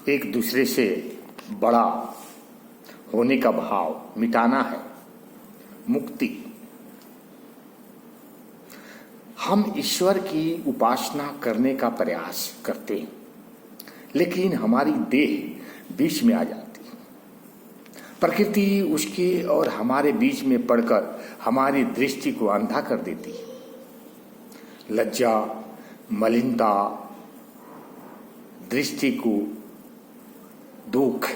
एक दूसरे से बड़ा होने का भाव मिटाना है मुक्ति। हम ईश्वर की उपासना करने का प्रयास करते हैं, लेकिन हमारी देह बीच में आ जाती है। प्रकृति उसके और हमारे बीच में पड़कर हमारी दृष्टि को अंधा कर देती है। लज्जा, मलिनता, दृष्टि को दुख,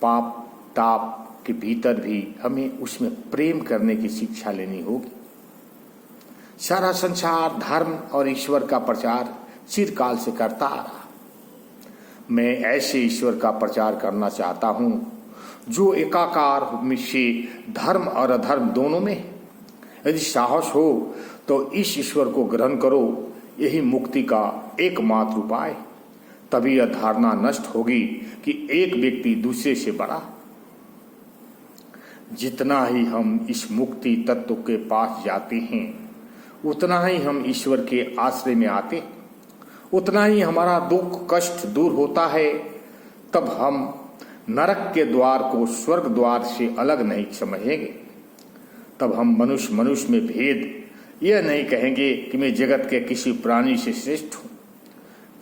पाप ताप के भीतर भी हमें उसमें प्रेम करने की शिक्षा लेनी होगी। सारा संसार धर्म और ईश्वर का प्रचार चिरकाल से करता आ रहा। मैं ऐसे ईश्वर का प्रचार करना चाहता हूं जो एकाकार में से धर्म और अधर्म दोनों में है। यदि साहस हो तो इस ईश्वर को ग्रहण करो, यही मुक्ति का एकमात्र उपाय। तभी यह धारणा नष्ट होगी कि एक व्यक्ति दूसरे से बड़ा। जितना ही हम इस मुक्ति तत्व के पास जाते हैं, उतना ही हम ईश्वर के आश्रय में आते, उतना ही हमारा दुख कष्ट दूर होता है। तब हम नरक के द्वार को स्वर्ग द्वार से अलग नहीं समझेंगे। तब हम मनुष्य मनुष्य में भेद यह नहीं कहेंगे कि मैं जगत के किसी प्राणी से श्रेष्ठ हूं।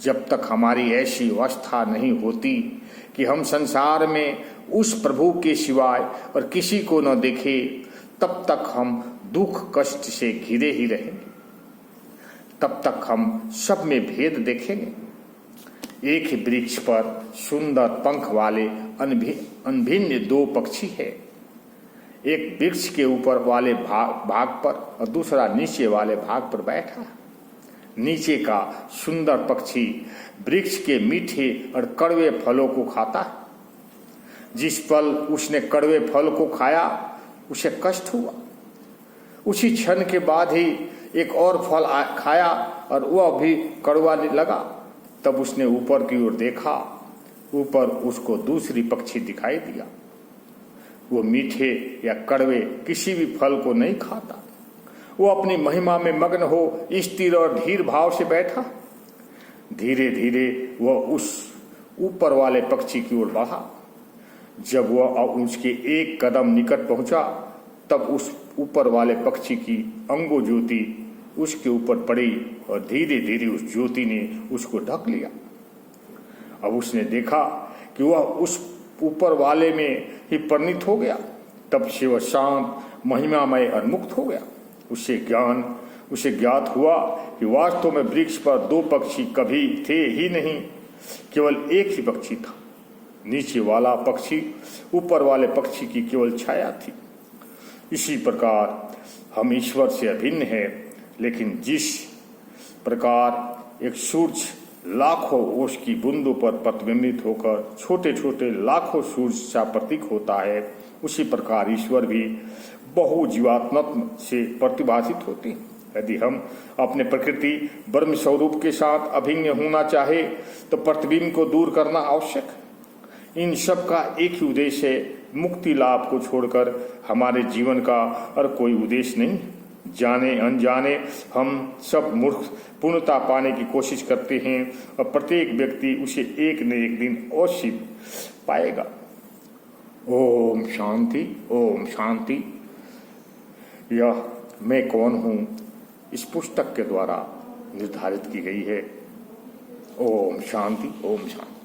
जब तक हमारी ऐसी अवस्था नहीं होती कि हम संसार में उस प्रभु के सिवाय और किसी को न देखें, तब तक हम दुख कष्ट से घिरे ही रहेंगे। तब तक हम सब में भेद देखेंगे। एक ही वृक्ष पर सुंदर पंख वाले अनभिन्न दो पक्षी है। एक वृक्ष के ऊपर वाले भाग पर और दूसरा नीचे वाले भाग पर बैठा। नीचे का सुंदर पक्षी वृक्ष के मीठे और कड़वे फलों को खाता। जिस पल उसने कड़वे फल को खाया उसे कष्ट हुआ। उसी क्षण के बाद ही एक और फल खाया और वह भी कड़वा लगा। तब उसने ऊपर की ओर देखा। ऊपर उसको दूसरी पक्षी दिखाई दिया। वो मीठे या कड़वे किसी भी फल को नहीं खाता। वो अपनी महिमा में मग्न हो स्थिर और धीर भाव से बैठा। धीरे धीरे वह उस ऊपर वाले पक्षी की ओर बढ़ा। जब वह उसके एक कदम निकट पहुंचा, तब उस ऊपर वाले पक्षी की अंगो ज्योति उसके ऊपर पड़ी और धीरे धीरे उस ज्योति ने उसको ढक लिया। अब उसने देखा कि वह उस ऊपर वाले में ही परिणित हो गया। तब से वह शांत, महिमामय और मुक्त हो गया। उसे ज्ञात हुआ कि वास्तव में वृक्ष पर दो पक्षी कभी थे ही नहीं, केवल एक ही पक्षी था। नीचे वाला पक्षी ऊपर वाले पक्षी की केवल छाया थी। इसी प्रकार हम ईश्वर से अभिन्न हैं, लेकिन जिस प्रकार एक सूरज लाखों ओस की बूंदों पर प्रतिबिंबित होकर छोटे छोटे लाखों सूरज सा प्रतीक होता है, उसी प्रकार ईश्वर भी बहु जीवात्मत्व से प्रतिभाषित होते हैं। यदि हम अपने प्रकृति ब्रह्म स्वरूप के साथ अभिन्न होना चाहे तो प्रतिबिंब को दूर करना आवश्यक। इन सब का एक ही उद्देश्य है, मुक्ति लाभ को छोड़कर हमारे जीवन का और कोई उद्देश्य नहीं। जाने अनजाने हम सब मूर्ख पूर्णता पाने की कोशिश करते हैं और प्रत्येक व्यक्ति उसे एक न एक दिन अवश्य पाएगा। ओम शांति, ओम शांति। यह मैं कौन हूँ इस पुस्तक के द्वारा निर्धारित की गई है। ओम शांति, ओम शांति।